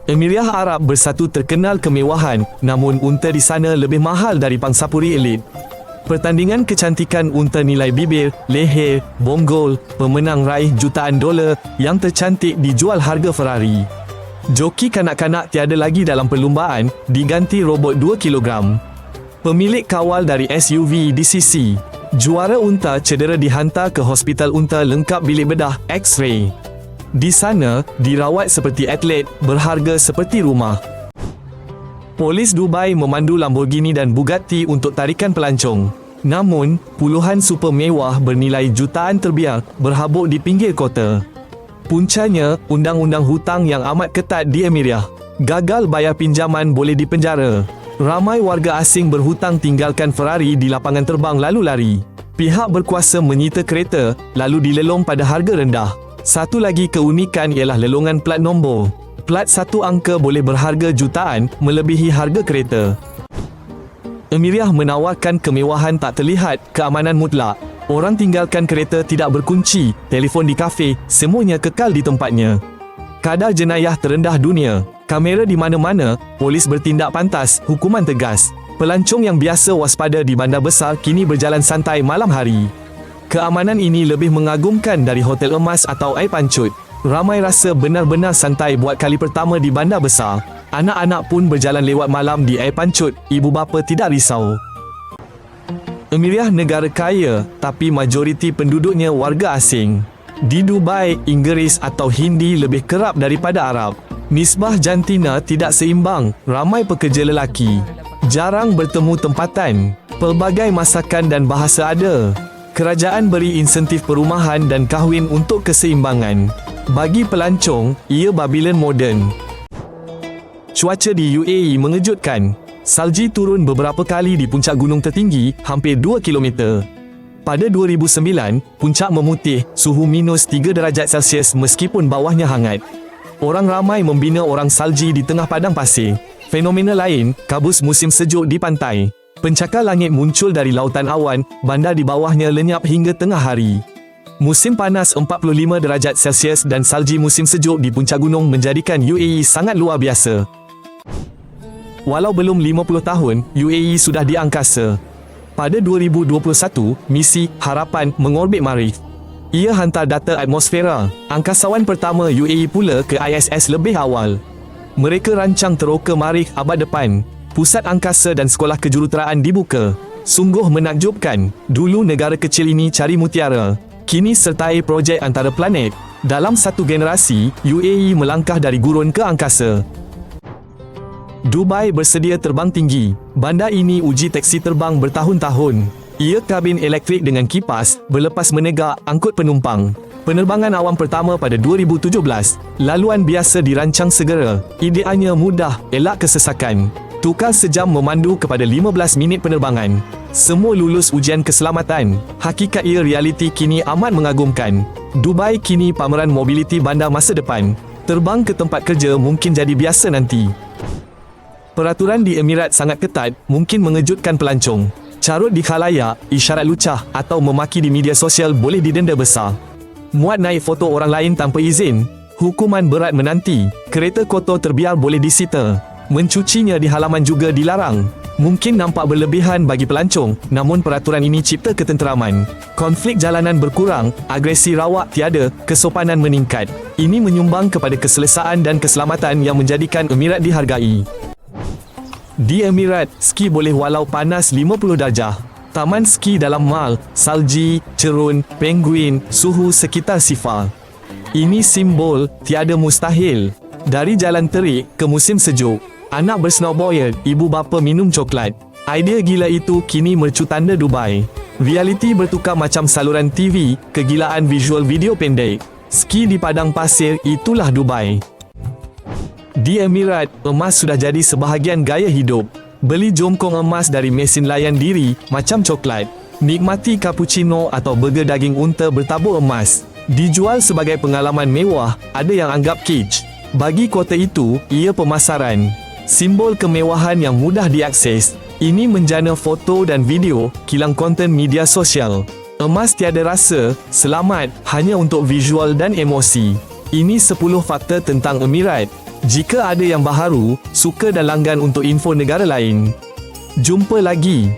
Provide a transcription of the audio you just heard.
Emiria Arab Bersatu terkenal kemewahan, namun unta di sana lebih mahal dari pangsapuri elit. Pertandingan kecantikan unta nilai bibir, leher, bonggol, pemenang raih jutaan dolar, yang tercantik dijual harga Ferrari. Joki kanak-kanak tiada lagi dalam perlumbaan, diganti robot 2 kilogram. Pemilik kawal dari SUV DCC. Juara unta cedera dihantar ke hospital unta lengkap bilik bedah, X-ray. Di sana, dirawat seperti atlet, berharga seperti rumah. Polis Dubai memandu Lamborghini dan Bugatti untuk tarikan pelancong. Namun, puluhan super mewah bernilai jutaan terbiar berhabuk di pinggir kota. Puncanya, undang-undang hutang yang amat ketat di Emiria. Gagal bayar pinjaman boleh dipenjara. Ramai warga asing berhutang tinggalkan Ferrari di lapangan terbang lalu lari. Pihak berkuasa menyita kereta, lalu dilelong pada harga rendah. Satu lagi keunikan ialah lelongan plat nombor. Plat satu angka boleh berharga jutaan, melebihi harga kereta. Emiria menawarkan kemewahan tak terlihat, keamanan mutlak. Orang tinggalkan kereta tidak berkunci, telefon di kafe, semuanya kekal di tempatnya. Kadar jenayah terendah dunia. Kamera di mana-mana, polis bertindak pantas, hukuman tegas. Pelancong yang biasa waspada di bandar besar kini berjalan santai malam hari. Keamanan ini lebih mengagumkan dari hotel emas atau air pancut. Ramai rasa benar-benar santai buat kali pertama di bandar besar. Anak-anak pun berjalan lewat malam di air pancut, ibu bapa tidak risau. Emiria negara kaya, tapi majoriti penduduknya warga asing. Di Dubai, Inggeris atau Hindi lebih kerap daripada Arab. Nisbah jantina tidak seimbang, ramai pekerja lelaki. Jarang bertemu tempatan. Pelbagai masakan dan bahasa ada. Kerajaan beri insentif perumahan dan kahwin untuk keseimbangan. Bagi pelancong, ia Babylon moden. Cuaca di UAE mengejutkan. Salji turun beberapa kali di puncak gunung tertinggi, hampir 2 km. Pada 2009, puncak memutih, suhu minus 3 darjat Celsius meskipun bawahnya hangat. Orang ramai membina orang salji di tengah padang pasir. Fenomena lain, kabus musim sejuk di pantai. Pencakar langit muncul dari lautan awan, bandar di bawahnya lenyap hingga tengah hari. Musim panas 45 darjat Celsius dan salji musim sejuk di puncak gunung menjadikan UAE sangat luar biasa. Walau belum 50 tahun, UAE sudah di angkasa. Pada 2021, misi Harapan mengorbit Marikh. Ia hantar data atmosfera. Angkasawan pertama UAE pula ke ISS lebih awal. Mereka rancang teroka Marikh abad depan. Pusat angkasa dan sekolah kejuruteraan dibuka. Sungguh menakjubkan. Dulu negara kecil ini cari mutiara. Kini sertai projek antara planet. Dalam satu generasi, UAE melangkah dari gurun ke angkasa. Dubai bersedia terbang tinggi. Bandar ini uji teksi terbang bertahun-tahun. Ia kabin elektrik dengan kipas, berlepas menegak, angkut penumpang. Penerbangan awam pertama pada 2017. Laluan biasa dirancang segera. Idealnya mudah, elak kesesakan. Tukar sejam memandu kepada 15 minit penerbangan. Semua lulus ujian keselamatan. Hakikat ia realiti kini amat mengagumkan. Dubai kini pameran mobiliti bandar masa depan. Terbang ke tempat kerja mungkin jadi biasa nanti. Peraturan di Emirat sangat ketat, mungkin mengejutkan pelancong. Carut di khalayak, isyarat lucah atau memaki di media sosial boleh didenda besar. Muat naik foto orang lain tanpa izin, hukuman berat menanti. Kereta kotor terbiar boleh disita. Mencucinya di halaman juga dilarang. Mungkin nampak berlebihan bagi pelancong, namun peraturan ini cipta ketenteraman. Konflik jalanan berkurang, agresi rawak tiada, kesopanan meningkat. Ini menyumbang kepada keselesaan dan keselamatan yang menjadikan Emirat dihargai. Di Emirat, ski boleh walau panas 50 darjah. Taman ski dalam mal, salji, cerun, penguin, suhu sekitar sifar. Ini simbol tiada mustahil. Dari jalan terik ke musim sejuk, anak bersnowboard, ibu bapa minum coklat. Idea gila itu kini mercu tanda Dubai. Realiti bertukar macam saluran TV, kegilaan visual video pendek. Ski di padang pasir, itulah Dubai. Di Emirat, emas sudah jadi sebahagian gaya hidup. Beli jongkong emas dari mesin layan diri, macam coklat. Nikmati cappuccino atau burger daging unta bertabur emas. Dijual sebagai pengalaman mewah, ada yang anggap kitsch. Bagi kota itu, ia pemasaran. Simbol kemewahan yang mudah diakses. Ini menjana foto dan video, kilang konten media sosial. Emas tiada rasa, selamat, hanya untuk visual dan emosi. Ini 10 fakta tentang Emirat. Jika ada yang baharu, suka dan langgan untuk info negara lain. Jumpa lagi.